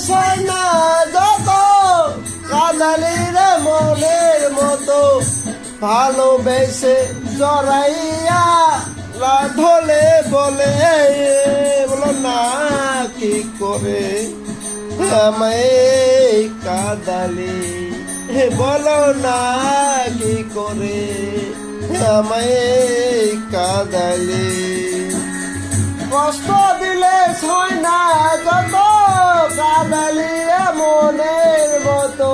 সয়না যত কাঁদালি রে মনের মতো ভালোবেসে জড়াইয়া রাধলে বলে বলো না কি করে আমায় কাঁদালি বলো না কি করে আমায় কাঁদালি কষ্ট দিলে ছয় না যত কাঁদালি মনের মতো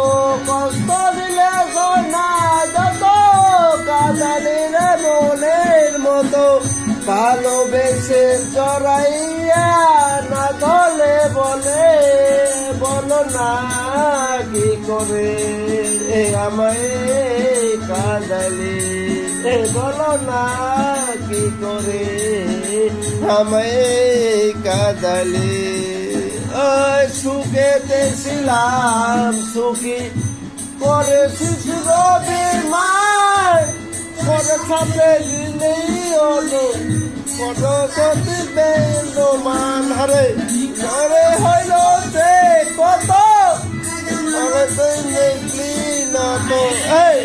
কষ্ট দিলে ছয় না যত কাঁদালি মনের মতো ভালোবেসে জড়াইয়া না ধলে বলে বলো না কি করে আমায় কাঁদালি বলো না কি করে আমায় কাঁদালি সুখেতে ছিলাম সুখী করে শিশুরবি মান করে ছাপে দিলেই হলো কত সতী বেল মান হরে করে হইল যে কত তুই দেখলি না তো এই